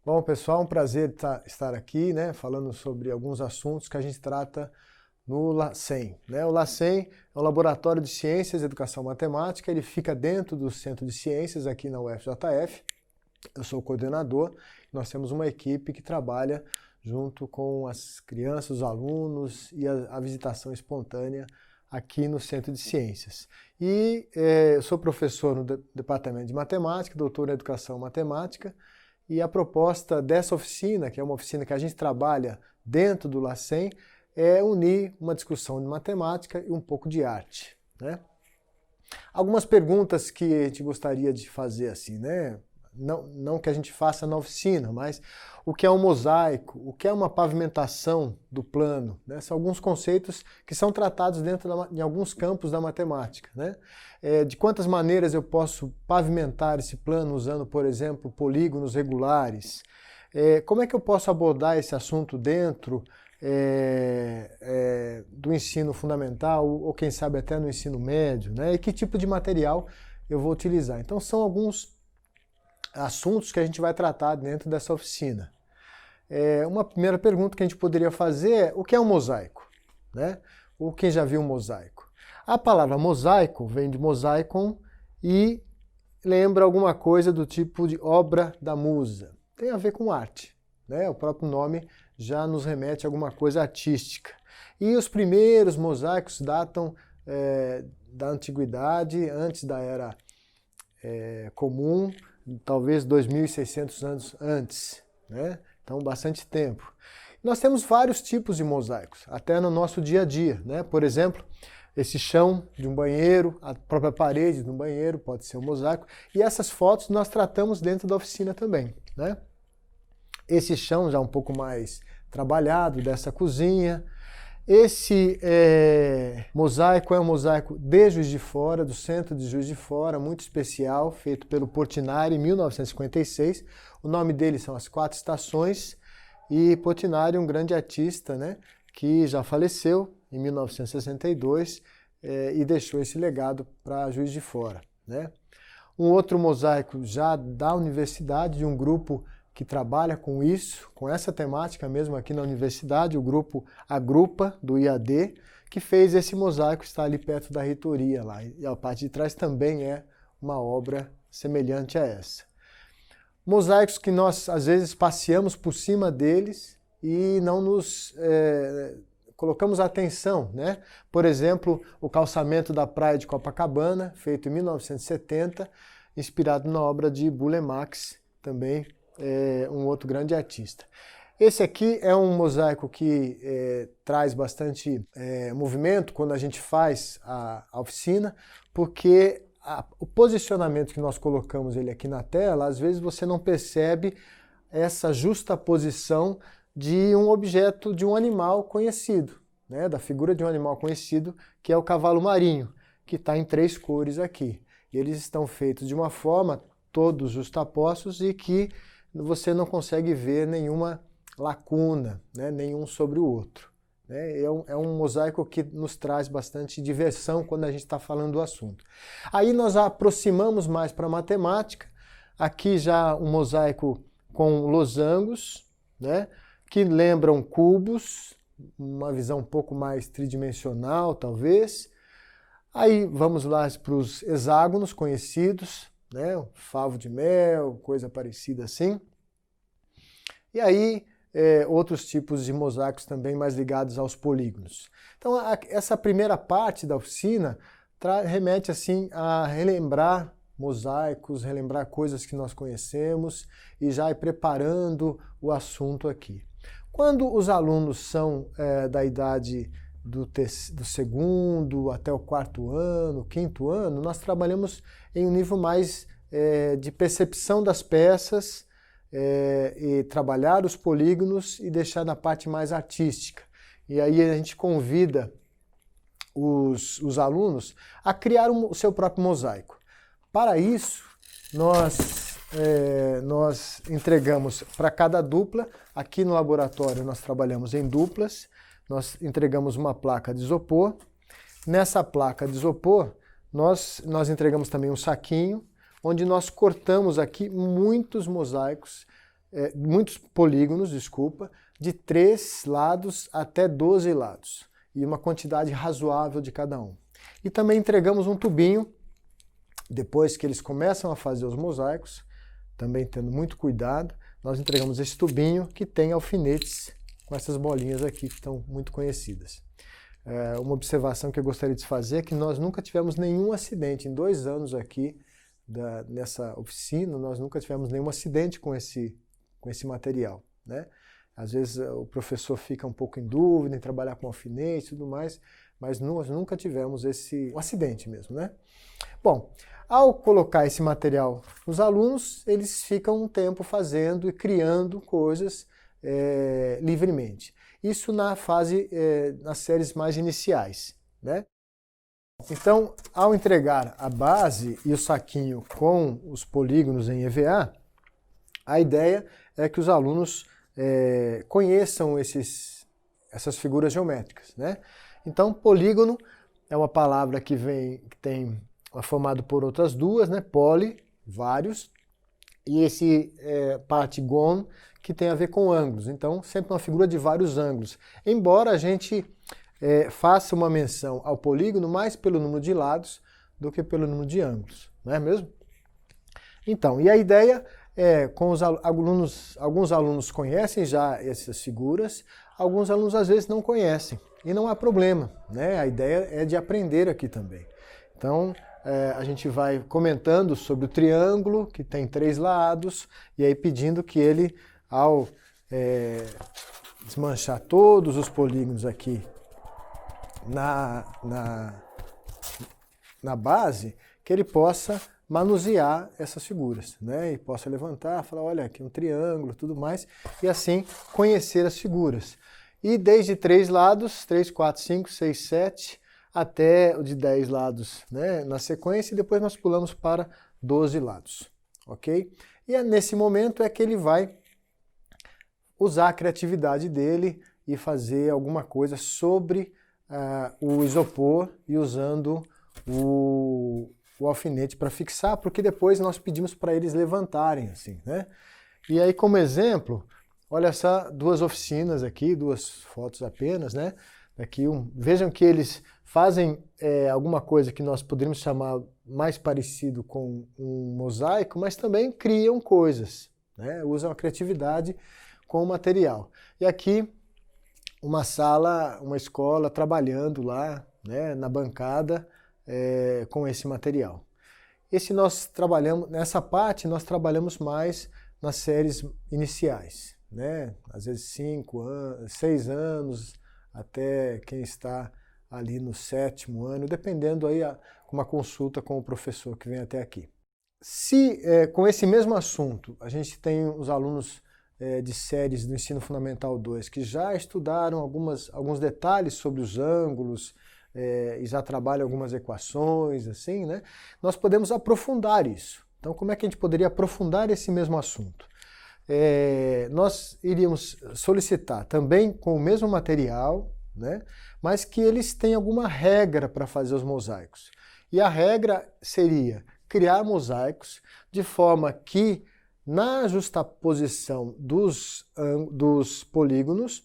Bom, pessoal, um prazer estar aqui, né, falando sobre alguns assuntos que a gente trata no LACEN. O LACEN é o Laboratório de Ciências e Educação Matemática, ele fica dentro do Centro de Ciências aqui na UFJF. Eu sou o coordenador, nós temos uma equipe que trabalha junto com as crianças, os alunos e a visitação espontânea aqui no Centro de Ciências. E eu sou professor no Departamento de Matemática, doutor em Educação Matemática, e a proposta dessa oficina, que é uma oficina que a gente trabalha dentro do LACEN, é unir uma discussão de matemática e um pouco de arte, né? Algumas perguntas que a gente gostaria de fazer assim, né? Não que a gente faça na oficina, mas o que é um mosaico, o que é uma pavimentação do plano, né? São alguns conceitos que são tratados em alguns campos da matemática, né? De quantas maneiras eu posso pavimentar esse plano usando, por exemplo, polígonos regulares? Como é que eu posso abordar esse assunto dentro do ensino fundamental ou quem sabe até no ensino médio, né? E que tipo de material eu vou utilizar? Então são alguns assuntos que a gente vai tratar dentro dessa oficina. Uma primeira pergunta que a gente poderia fazer é: o que é um mosaico? Né? Ou quem já viu um mosaico? A palavra mosaico vem de mosaikon e lembra alguma coisa do tipo de obra da musa. Tem a ver com arte, né? O próprio nome já nos remete a alguma coisa artística. E os primeiros mosaicos datam da antiguidade, antes da era comum, talvez 2.600 anos antes, né? Então bastante tempo. Nós temos vários tipos de mosaicos, até no nosso dia a dia, né? Por exemplo, esse chão de um banheiro, a própria parede de um banheiro pode ser um mosaico, e essas fotos nós tratamos dentro da oficina também, né? Esse chão já um pouco mais trabalhado dessa cozinha. Esse mosaico é um mosaico de Juiz de Fora, do centro de Juiz de Fora, muito especial, feito pelo Portinari em 1956. O nome dele são As Quatro Estações, e Portinari, um grande artista, né, que já faleceu em 1962 e deixou esse legado para Juiz de Fora, né. Um outro mosaico já da universidade, de um grupo que trabalha com isso, com essa temática mesmo aqui na universidade, o grupo Agrupa, do IAD, que fez esse mosaico, está ali perto da reitoria lá, e a parte de trás também é uma obra semelhante a essa. Mosaicos que nós às vezes passeamos por cima deles e não nos colocamos atenção, né? Por exemplo, o calçamento da praia de Copacabana, feito em 1970, inspirado na obra de Burle Marx, também um outro grande artista. Esse aqui é um mosaico que traz bastante movimento quando a gente faz a oficina, porque o posicionamento que nós colocamos ele aqui na tela, às vezes você não percebe essa justaposição de um objeto, de um animal conhecido, né? Da figura de um animal conhecido, que é o cavalo marinho, que está em 3 cores aqui. E eles estão feitos de uma forma, todos justapostos, e que você não consegue ver nenhuma lacuna, né, nenhum sobre o outro. Né? É um mosaico que nos traz bastante diversão quando a gente está falando do assunto. Aí nós aproximamos mais para a matemática. Aqui já um mosaico com losangos, né, que lembram cubos, uma visão um pouco mais tridimensional, talvez. Aí vamos lá para os hexágonos conhecidos, né, um favo de mel, coisa parecida assim. E aí outros tipos de mosaicos também mais ligados aos polígonos. Então essa primeira parte da oficina remete assim a relembrar mosaicos, relembrar coisas que nós conhecemos e já ir preparando o assunto aqui. Quando os alunos são da idade do 2º até o 4º ano, 5º ano, nós trabalhamos em um nível mais de percepção das peças e trabalhar os polígonos e deixar na parte mais artística. E aí a gente convida os alunos a criar o seu próprio mosaico. Para isso, nós entregamos para cada dupla, aqui no laboratório nós trabalhamos em duplas, nós entregamos uma placa de isopor. Nessa placa de isopor, nós entregamos também um saquinho, onde nós cortamos aqui muitos mosaicos muitos polígonos, desculpa, de 3 lados até 12 lados, e uma quantidade razoável de cada um. E também entregamos um tubinho, depois que eles começam a fazer os mosaicos, também tendo muito cuidado, nós entregamos esse tubinho que tem alfinetes com essas bolinhas aqui que estão muito conhecidas. Uma observação que eu gostaria de fazer é que nós nunca tivemos nenhum acidente. Em 2 anos aqui nessa oficina, nós nunca tivemos nenhum acidente com esse material, né? Às vezes o professor fica um pouco em dúvida em trabalhar com alfinete e tudo mais, mas nós nunca tivemos um acidente mesmo, né? Bom, ao colocar esse material nos alunos, eles ficam um tempo fazendo e criando coisas livremente. Isso nas séries mais iniciais, né? Então, ao entregar a base e o saquinho com os polígonos em EVA, a ideia é que os alunos conheçam essas figuras geométricas, né? Então, polígono é uma palavra que é formado por outras duas, né? Poly, vários, e esse partigon, que tem a ver com ângulos. Então, sempre uma figura de vários ângulos. Embora a gente faça uma menção ao polígono mais pelo número de lados do que pelo número de ângulos, não é mesmo? Então, e a ideia com os alunos, alguns alunos conhecem já essas figuras, alguns alunos às vezes não conhecem, e não há problema, né? A ideia é de aprender aqui também. Então, a gente vai comentando sobre o triângulo, que tem 3 lados, e aí pedindo que ele, ao desmanchar todos os polígonos aqui na base, que ele possa manusear essas figuras, né? E possa levantar, falar, olha, aqui é um triângulo, tudo mais, e assim conhecer as figuras. E desde 3 lados, 3, 4, 5, 6, 7, até o de 10 lados, né, na sequência, e depois nós pulamos para 12 lados, ok? E nesse momento é que ele vai usar a criatividade dele e fazer alguma coisa sobre o isopor e usando o alfinete para fixar, porque depois nós pedimos para eles levantarem, assim, né? E aí, como exemplo, olha essas 2 oficinas aqui, 2 fotos apenas, né? Aqui vejam que eles fazem alguma coisa que nós poderíamos chamar mais parecido com um mosaico, mas também criam coisas, né? Usam a criatividade com o material. E aqui uma sala, uma escola trabalhando lá, né, na bancada com esse material. Nessa parte nós trabalhamos mais nas séries iniciais, né? Às vezes 5 anos, 6 anos, até quem está ali no 7º ano, dependendo aí com uma consulta com o professor que vem até aqui. Se com esse mesmo assunto a gente tem os alunos de séries do Ensino Fundamental 2 que já estudaram alguns detalhes sobre os ângulos e já trabalham algumas equações, assim, né? Nós podemos aprofundar isso. Então, como é que a gente poderia aprofundar esse mesmo assunto? Nós iríamos solicitar também com o mesmo material, né, mas que eles tenham alguma regra para fazer os mosaicos. E a regra seria criar mosaicos de forma que na justaposição dos polígonos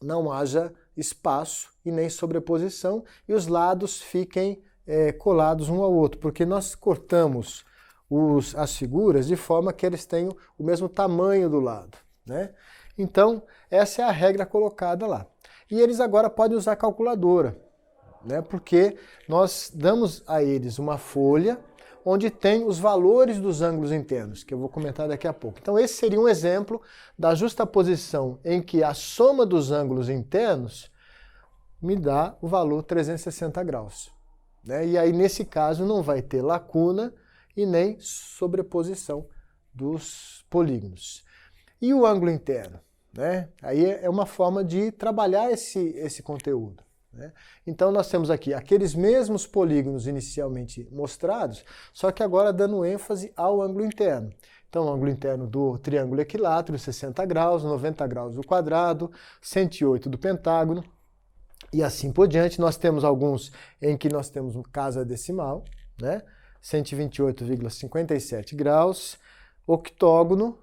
não haja espaço e nem sobreposição e os lados fiquem colados um ao outro, porque nós cortamos as figuras de forma que eles tenham o mesmo tamanho do lado, né? Então, essa é a regra colocada lá. E eles agora podem usar calculadora, né? Porque nós damos a eles uma folha onde tem os valores dos ângulos internos, que eu vou comentar daqui a pouco. Então, esse seria um exemplo da justaposição em que a soma dos ângulos internos me dá o valor 360 graus, né? E aí, nesse caso, não vai ter lacuna e nem sobreposição dos polígonos. E o ângulo interno, né? Aí é uma forma de trabalhar esse conteúdo, né? Então nós temos aqui aqueles mesmos polígonos inicialmente mostrados, só que agora dando ênfase ao ângulo interno. Então o ângulo interno do triângulo equilátero, 60 graus, 90 graus do quadrado, 108 do pentágono, e assim por diante. Nós temos alguns em que nós temos casa decimal, né? 128,57 graus, octógono,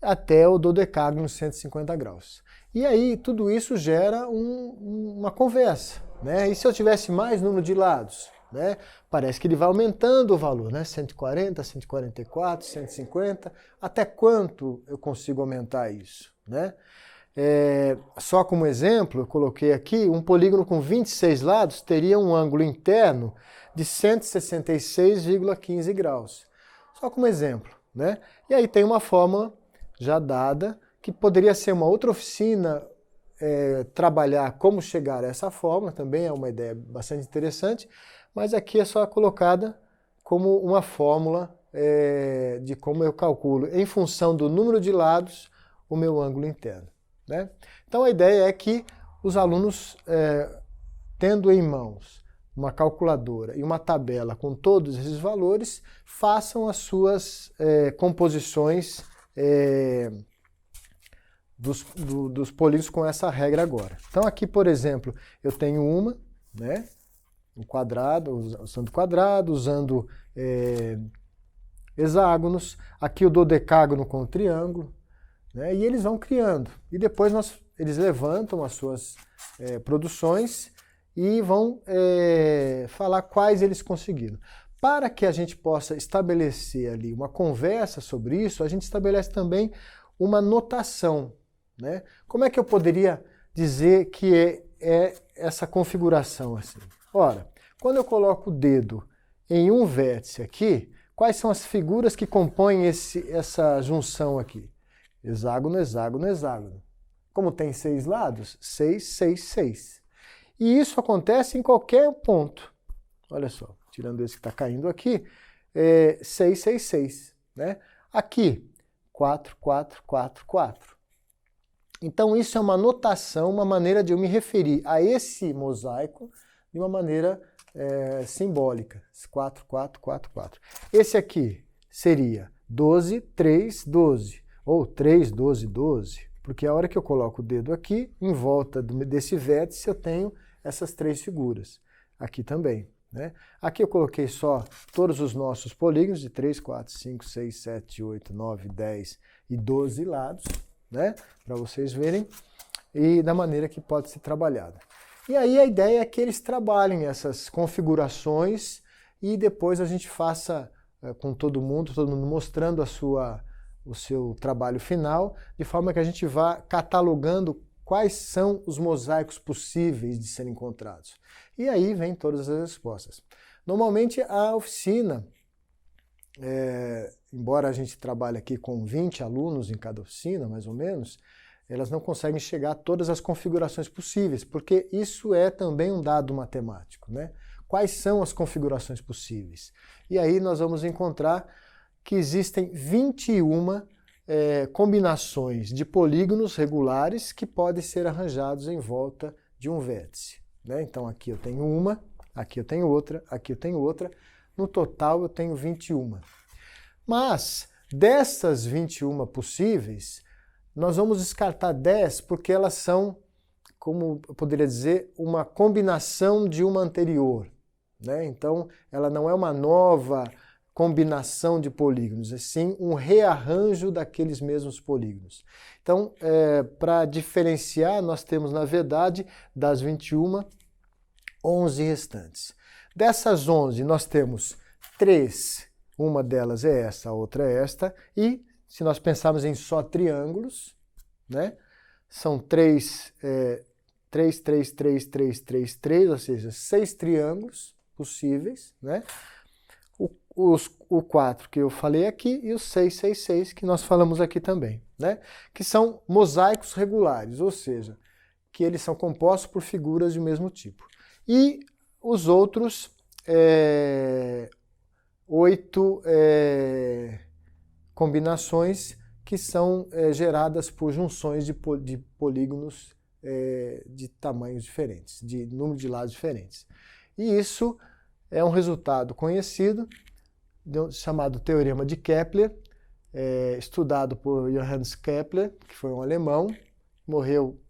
até o dodecágono 150 graus. E aí tudo isso gera uma conversa, né? E se eu tivesse mais número de lados? Né? Parece que ele vai aumentando o valor, né? 140, 144, 150. Até quanto eu consigo aumentar isso? Né? Só como exemplo, eu coloquei aqui, um polígono com 26 lados teria um ângulo interno de 166,15 graus. Só como exemplo. Né? E aí tem uma fórmula já dada, que poderia ser uma outra oficina trabalhar como chegar a essa fórmula, também é uma ideia bastante interessante, mas aqui é só colocada como uma fórmula de como eu calculo, em função do número de lados, o meu ângulo interno. Né? Então a ideia é que os alunos, tendo em mãos uma calculadora e uma tabela com todos esses valores, façam as suas composições dos polígonos com essa regra agora. Então aqui, por exemplo, eu tenho uma, né, um quadrado, usando quadrado, usando hexágonos, aqui o dodecágono com o triângulo, né, e eles vão criando. E depois eles levantam as suas produções e vão falar quais eles conseguiram. Para que a gente possa estabelecer ali uma conversa sobre isso, a gente estabelece também uma notação. Né? Como é que eu poderia dizer que é essa configuração assim? Ora, quando eu coloco o dedo em um vértice aqui, quais são as figuras que compõem essa junção aqui? Hexágono, hexágono, hexágono. Como tem 6 lados, 6, 6, 6. E isso acontece em qualquer ponto. Olha só, tirando esse que está caindo aqui, 6, 6, 6. Né? Aqui, 4, 4, 4, 4. Então isso é uma notação, uma maneira de eu me referir a esse mosaico de uma maneira simbólica. 4, 4, 4, 4. Esse aqui seria 12, 3, 12. Ou 3, 12, 12. Porque a hora que eu coloco o dedo aqui, em volta desse vértice, eu tenho essas 3 figuras. Aqui também. Né? Aqui eu coloquei só todos os nossos polígonos de 3, 4, 5, 6, 7, 8, 9, 10 e 12 lados, né? Para vocês verem, e da maneira que pode ser trabalhada. E aí a ideia é que eles trabalhem essas configurações e depois a gente faça com todo mundo mostrando o seu trabalho final, de forma que a gente vá catalogando quais são os mosaicos possíveis de serem encontrados. E aí vem todas as respostas. Normalmente a oficina, embora a gente trabalhe aqui com 20 alunos em cada oficina, mais ou menos, elas não conseguem chegar a todas as configurações possíveis, porque isso é também um dado matemático. Né? Quais são as configurações possíveis? E aí nós vamos encontrar que existem 21 combinações de polígonos regulares que podem ser arranjados em volta de um vértice. Né? Então aqui eu tenho uma, aqui eu tenho outra, aqui eu tenho outra. No total eu tenho 21. Mas dessas 21 possíveis, nós vamos descartar 10 porque elas são, como eu poderia dizer, uma combinação de uma anterior. Né? Então ela não é uma nova combinação de polígonos, é sim um rearranjo daqueles mesmos polígonos. Então, para diferenciar, nós temos, na verdade, das 21, 11 restantes. Dessas 11, nós temos 3, uma delas é essa, a outra é esta, e se nós pensarmos em só triângulos, né, são 3, 3, 3, 3, 3, 3, 3, ou seja, 6 triângulos possíveis, né? O 4 que eu falei aqui e o 666 que nós falamos aqui também, né? Que são mosaicos regulares, ou seja, que eles são compostos por figuras do mesmo tipo. E os outros 8 combinações que são geradas por junções de polígonos de tamanhos diferentes, de número de lados diferentes. E isso é um resultado conhecido, chamado Teorema de Kepler, estudado por Johannes Kepler, que foi um alemão, morreu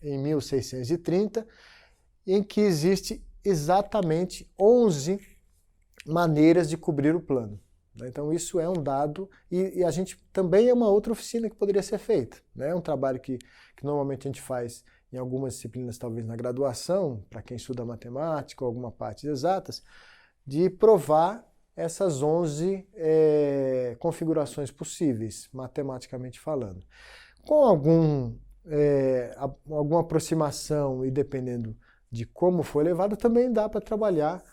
em 1630, em que existe exatamente 11 maneiras de cobrir o plano. Né? Então isso é um dado e a gente também é uma outra oficina que poderia ser feita. Né? É um trabalho que normalmente a gente faz em algumas disciplinas, talvez na graduação, para quem estuda matemática ou alguma parte de exatas, de provar essas 11 configurações possíveis, matematicamente falando. Com alguma aproximação e dependendo de como foi levado, também dá para trabalhar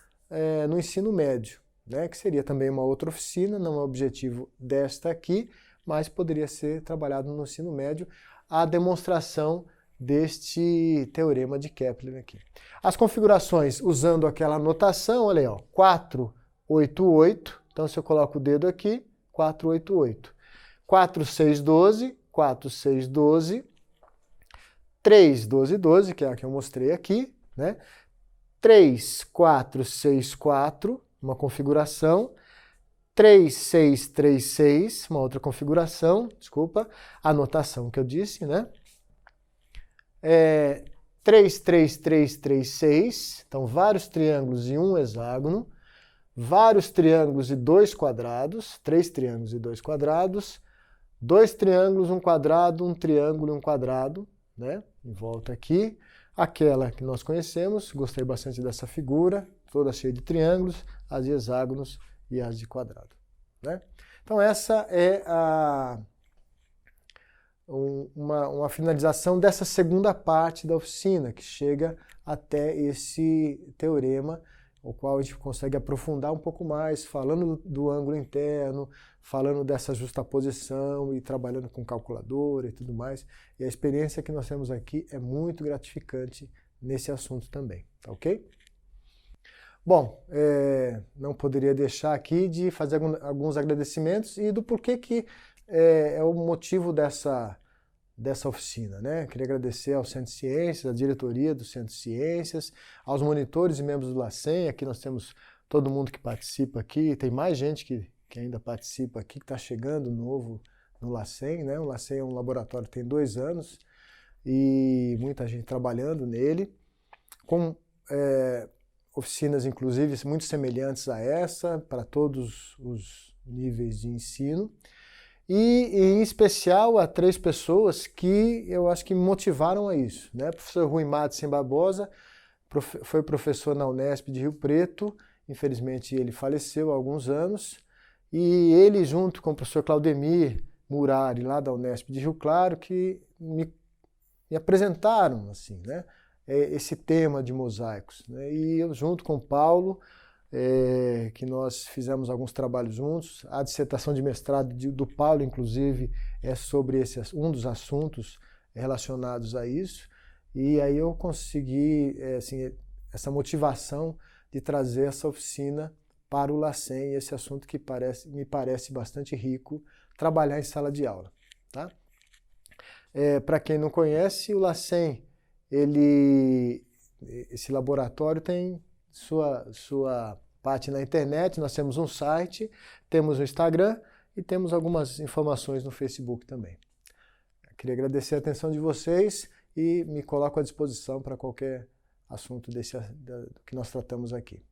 no ensino médio, né? Que seria também uma outra oficina, não é o objetivo desta aqui, mas poderia ser trabalhado no ensino médio a demonstração deste teorema de Kepler aqui. As configurações usando aquela notação, olha aí, ó, 4, 8, 8. Então, se eu coloco o dedo aqui, 4, 8, 8. 4, 6, 12. 4, 6, 12. 3, 12, 12, que é a que eu mostrei aqui, né? 3, 4, 6, 4, uma configuração. 3, 6, 3, 6, uma outra configuração, desculpa, a notação que eu disse, né? 3, 3, 3, 3, 6, então vários triângulos e um hexágono, vários triângulos e dois quadrados, 3 triângulos e 2 quadrados, 2 triângulos, um quadrado, um triângulo e um quadrado, né? Em volta aqui, aquela que nós conhecemos, gostei bastante dessa figura, toda cheia de triângulos, as de hexágonos e as de quadrado, né? Então essa é uma finalização dessa segunda parte da oficina, que chega até esse teorema, o qual a gente consegue aprofundar um pouco mais, falando do ângulo interno, falando dessa justaposição e trabalhando com calculadora e tudo mais. E a experiência que nós temos aqui é muito gratificante nesse assunto também, tá ok? Bom, não poderia deixar aqui de fazer alguns agradecimentos e do porquê que é o motivo dessa oficina, né? Queria agradecer ao Centro de Ciências, à diretoria do Centro de Ciências, aos monitores e membros do LACEN. Aqui nós temos todo mundo que participa aqui, tem mais gente que ainda participa aqui, que está chegando novo no LACEN, né? O LACEN é um laboratório que tem 2 anos e muita gente trabalhando nele, com oficinas, inclusive, muito semelhantes a essa, para todos os níveis de ensino. E, em especial, a 3 pessoas que eu acho que me motivaram a isso, né? O professor Rui Madsen Barbosa foi professor na Unesp de Rio Preto, infelizmente ele faleceu há alguns anos, e ele, junto com o professor Claudemir Murari, lá da Unesp de Rio Claro, que me apresentaram assim, né? Esse tema de mosaicos, né? E eu, junto com o Paulo, que nós fizemos alguns trabalhos juntos. A dissertação de mestrado do Paulo, inclusive, é sobre um dos assuntos relacionados a isso. E aí eu consegui assim, essa motivação de trazer essa oficina para o LACEN, esse assunto que me parece bastante rico, trabalhar em sala de aula. Tá? Para quem não conhece, o LACEN, esse laboratório tem sua parte na internet. Nós temos um site, temos um Instagram e temos algumas informações no Facebook também. Eu queria agradecer a atenção de vocês e me coloco à disposição para qualquer assunto que nós tratamos aqui.